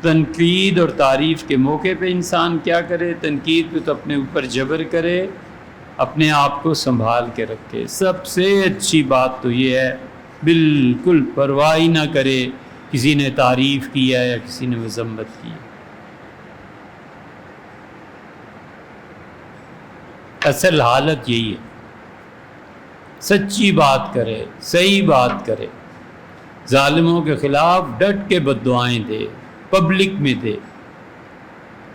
تنقید اور تعریف کے موقع پہ انسان کیا کرے؟ تنقید پہ تو اپنے اوپر جبر کرے، اپنے آپ کو سنبھال کے رکھے۔ سب سے اچھی بات تو یہ ہے بالکل پرواہ ہی نہ کرے کسی نے تعریف کیا یا کسی نے مذمت کی۔ اصل حالت یہی ہے، سچی بات کرے، صحیح بات کرے، ظالموں کے خلاف ڈٹ کے بد دعائیں دے، پبلک میں دے،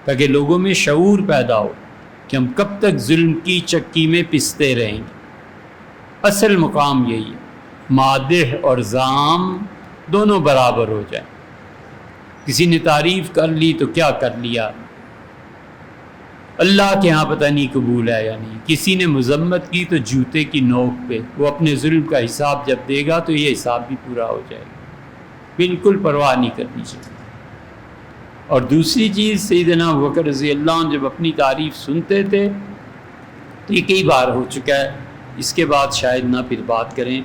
تاکہ لوگوں میں شعور پیدا ہو کہ ہم کب تک ظلم کی چکی میں پستے رہیں گے۔ اصل مقام یہی ہے، مادح اور ذام دونوں برابر ہو جائیں۔ کسی نے تعریف کر لی تو کیا کر لیا، اللہ کے ہاں پتہ نہیں قبول ہے یا نہیں۔ کسی نے مذمت کی تو جوتے کی نوک پہ، وہ اپنے ظلم کا حساب جب دے گا تو یہ حساب بھی پورا ہو جائے گا۔ بالکل پرواہ نہیں کرنی چاہیے۔ اور دوسری چیز، سیدنا ابوبکر رضی اللہ عنہ جب اپنی تعریف سنتے تھے تو یہ کئی بار ہو چکا ہے، اس کے بعد شاید نہ پھر بات کریں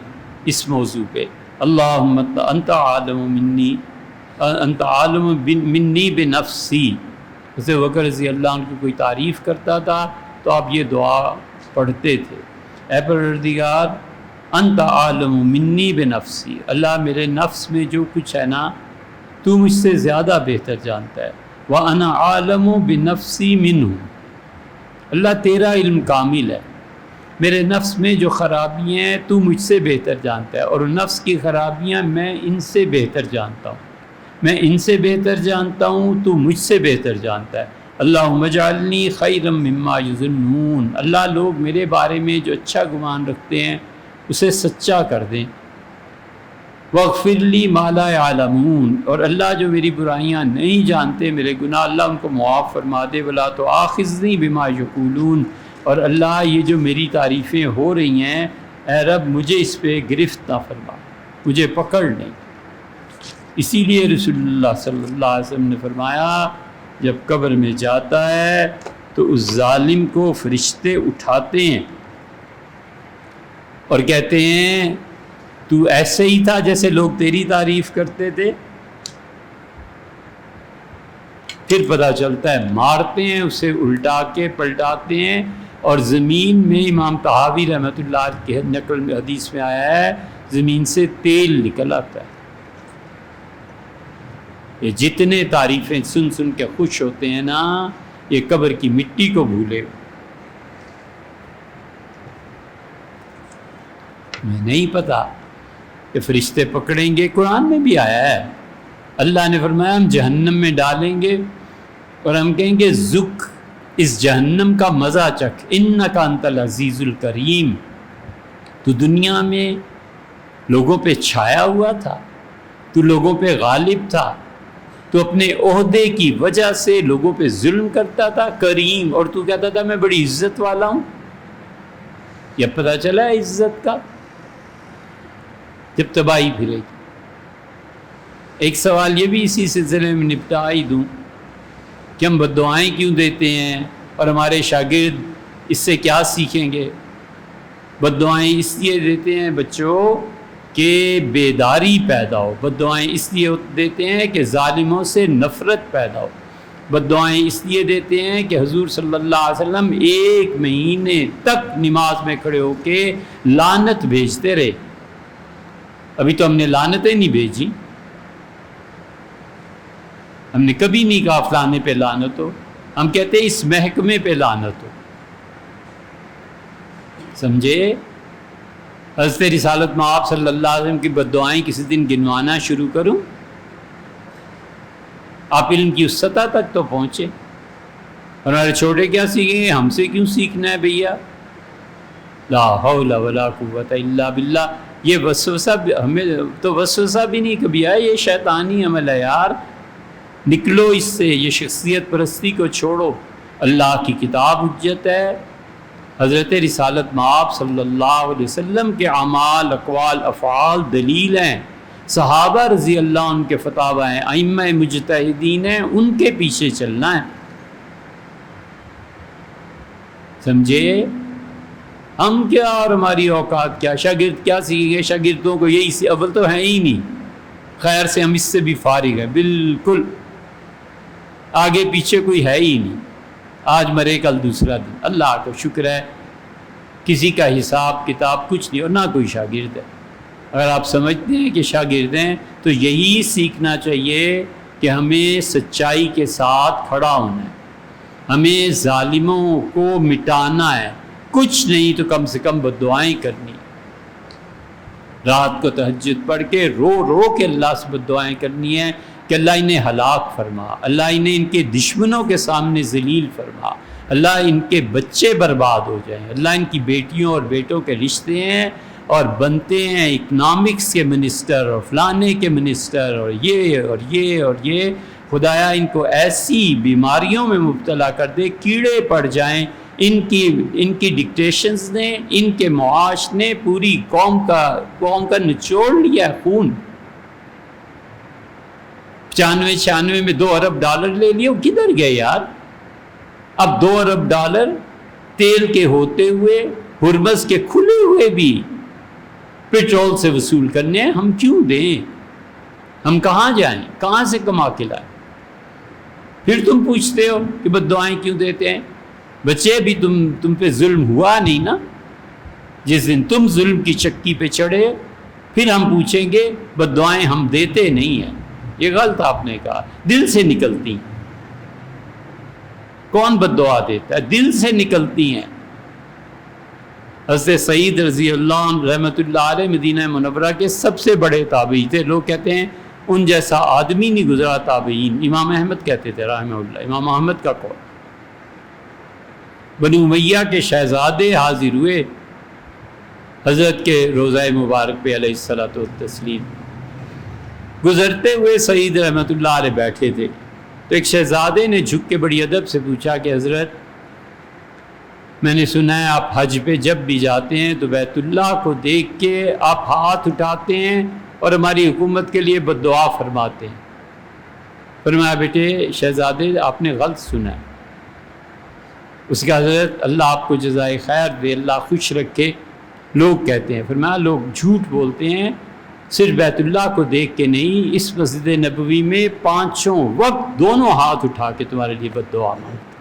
اس موضوع پہ۔ اللہم انت عالم منی، انت عالم منی بنفسی۔ حضرت ابوبکر رضی اللہ عنہ کی کوئی تعریف کرتا تھا تو آپ یہ دعا پڑھتے تھے، اے پروردگار انت عالم منی بنفسی، اللہ میرے نفس میں جو کچھ ہے نا تو مجھ سے زیادہ بہتر جانتا ہے، وَأَنَا عَالَمُ بِنَفْسِي مِنْهُ، اللہ تیرا علم کامل ہے، میرے نفس میں جو خرابیاں ہیں تو مجھ سے بہتر جانتا ہے، اور نفس کی خرابیاں میں ان سے بہتر جانتا ہوں، میں ان سے بہتر جانتا ہوں تو مجھ سے بہتر جانتا ہے۔ اللہم اجعلنی خیرا مما یظنون، اللہ لوگ میرے بارے میں جو اچھا گمان رکھتے ہیں اسے سچا کر دیں۔ واغفر لی ما لا یعلمون، اور اللہ جو میری برائیاں نہیں جانتے، میرے گناہ، اللہ ان کو معاف فرما دے۔ ولا تؤاخذنی بما یقولون، اور اللہ یہ جو میری تعریفیں ہو رہی ہیں اے رب مجھے اس پہ گرفت نہ فرما، مجھے پکڑ نہیں۔ اسی لیے رسول اللہ صلی اللہ علیہ وسلم نے فرمایا جب قبر میں جاتا ہے تو اس ظالم کو فرشتے اٹھاتے ہیں اور کہتے ہیں تو ایسے ہی تھا جیسے لوگ تیری تعریف کرتے تھے۔ پھر پتہ چلتا ہے مارتے ہیں اسے، الٹا کے پلٹاتے ہیں، اور زمین میں امام طحاوی رحمۃ اللہ کی نقل میں حدیث میں آیا ہے زمین سے تیل نکل آتا ہے۔ یہ جتنے تعریفیں سن سن کے خوش ہوتے ہیں نا، یہ قبر کی مٹی کو بھولے۔ میں نہیں پتا کہ فرشتے پکڑیں گے، قرآن میں بھی آیا ہے، اللہ نے فرمایا ہم جہنم میں ڈالیں گے اور ہم کہیں گے ذق، اس جہنم کا مزہ چکھ، انک انت العزیز الکریم، تو دنیا میں لوگوں پہ چھایا ہوا تھا، تو لوگوں پہ غالب تھا، تو اپنے عہدے کی وجہ سے لوگوں پہ ظلم کرتا تھا، کریم، اور تو کہتا تھا میں بڑی عزت والا ہوں۔ یہ پتہ چلا ہے عزت کا جب تباہی پھرے گی۔ ایک سوال یہ بھی اسی سلسلے میں نپٹا ہی دوں کہ ہم بد دعائیں کیوں دیتے ہیں اور ہمارے شاگرد اس سے کیا سیکھیں گے؟ بد دعائیں اس لیے دیتے ہیں بچوں کہ بیداری پیدا ہو، بد دعائیں اس لیے دیتے ہیں کہ ظالموں سے نفرت پیدا ہو، بد دعائیں اس لیے دیتے ہیں کہ حضور صلی اللہ علیہ وسلم 1 مہینے تک نماز میں کھڑے ہو کے لعنت بھیجتے رہے۔ ابھی تو ہم نے لعنتیں نہیں بھیجی، ہم نے کبھی نہیں کہا فلانے پہ لعنت ہو، ہم کہتے ہیں اس محکمے پہ لعنت ہو، سمجھے؟ حضرت رسالت مآب صلی اللہ علیہ وسلم کی بد دعائیں کسی دن گنوانا شروع کروں؟ آپ علم کی اس سطح تک تو پہنچے، اور ہمارے چھوٹے کیا سیکھیں گے؟ ہم سے کیوں سیکھنا ہے بھیا؟ لا حول ولا قوت الا باللہ۔ یہ وسوسہ ہمیں تو وسوسہ بھی نہیں کبھی آیا، یہ شیطانی عمل ہے یار، نکلو اس سے، یہ شخصیت پرستی کو چھوڑو۔ اللہ کی کتاب حجت ہے، حضرت رسالت مآب صلی اللہ علیہ وسلم کے اعمال، اقوال، افعال دلیل ہیں، صحابہ رضی اللہ عنہ کے فتاوی ہیں، ائمہ مجتہدین ہیں، ان کے پیچھے چلنا ہے، سمجھے؟ ہم کیا اور ہماری اوقات کیا؟ شاگرد کیا سیکھیں گے؟ شاگردوں کو یہی اول تو ہے ہی نہیں، خیر سے ہم اس سے بھی فارغ ہیں بالکل، آگے پیچھے کوئی ہے ہی نہیں، آج مرے کل دوسرا دن۔ اللہ کو شکر ہے کسی کا حساب کتاب کچھ نہیں، اور نہ کوئی شاگرد ہے۔ اگر آپ سمجھتے ہیں کہ شاگرد ہیں تو یہی سیکھنا چاہیے کہ ہمیں سچائی کے ساتھ کھڑا ہونا ہے، ہمیں ظالموں کو مٹانا ہے، کچھ نہیں تو کم سے کم بد دعائیں کرنی، رات کو تہجد پڑھ کے رو رو کے اللہ سے بد دعائیں کرنی ہے کہ اللہ انہیں ہلاک فرما، اللہ انہیں ان کے دشمنوں کے سامنے ذلیل فرما، اللہ ان کے بچے برباد ہو جائیں، اللہ ان کی بیٹیوں اور بیٹوں کے رشتے ہیں اور بنتے ہیں اکنامکس کے منسٹر اور فلانے کے منسٹر اور یہ خدایا ان کو ایسی بیماریوں میں مبتلا کر دے، کیڑے پڑ جائیں، ان کی ڈکٹیشنز نے، ان کے معاش نے پوری قوم کا نچوڑ لیا خون۔ 95 میں 2 ارب ڈالر لے لیے، وہ کدھر گئے یار؟ اب 2 ارب ڈالر تیل کے ہوتے ہوئے، ہرمز کے کھلے ہوئے بھی پیٹرول سے وصول کرنے ہیں، ہم کیوں دیں؟ ہم کہاں جائیں؟ کہاں سے کما کے لائیں؟ پھر تم پوچھتے ہو کہ بد دعائیں کیوں دیتے ہیں؟ بچے بھی تم پہ ظلم ہوا نہیں نا؟ جس دن تم ظلم کی چکی پہ چڑھے پھر ہم پوچھیں گے بد دعائیں ہم دیتے نہیں ہیں۔ یہ غلط آپ نے کہا، دل سے نکلتی ہیں۔ کون بد دعا دیتا ہے؟ دل سے نکلتی ہیں۔ حضرت سعید رضی اللہ عنہ رحمۃ اللہ علیہ مدینہ منورہ کے سب سے بڑے تابعی تھے، لوگ کہتے ہیں ان جیسا آدمی نہیں گزرا تابعین، امام احمد کہتے تھے رحمہ اللہ، امام احمد کا قول۔ بنو امیہ کے شہزادے حاضر ہوئے حضرت کے روضہ مبارک پہ علیہ الصلوۃ والتسلیم، گزرتے ہوئے سعید رحمۃ اللہ علیہ بیٹھے تھے تو ایک شہزادے نے جھک کے بڑی ادب سے پوچھا کہ حضرت میں نے سنا ہے آپ حج پہ جب بھی جاتے ہیں تو بیت اللہ کو دیکھ کے آپ ہاتھ اٹھاتے ہیں اور ہماری حکومت کے لیے بد دعا فرماتے ہیں۔ فرمایا بیٹے شہزادے آپ نے غلط سنا ہے۔ اس کا حضرت اللہ آپ کو جزائے خیر دے، اللہ خوش رکھے، لوگ کہتے ہیں۔ فرمایا لوگ جھوٹ بولتے ہیں، صرف بیت اللہ کو دیکھ کے نہیں، اس مسجد نبوی میں 5 وقت دونوں ہاتھ اٹھا کے تمہارے لیے بد دعا مانگتے ہیں۔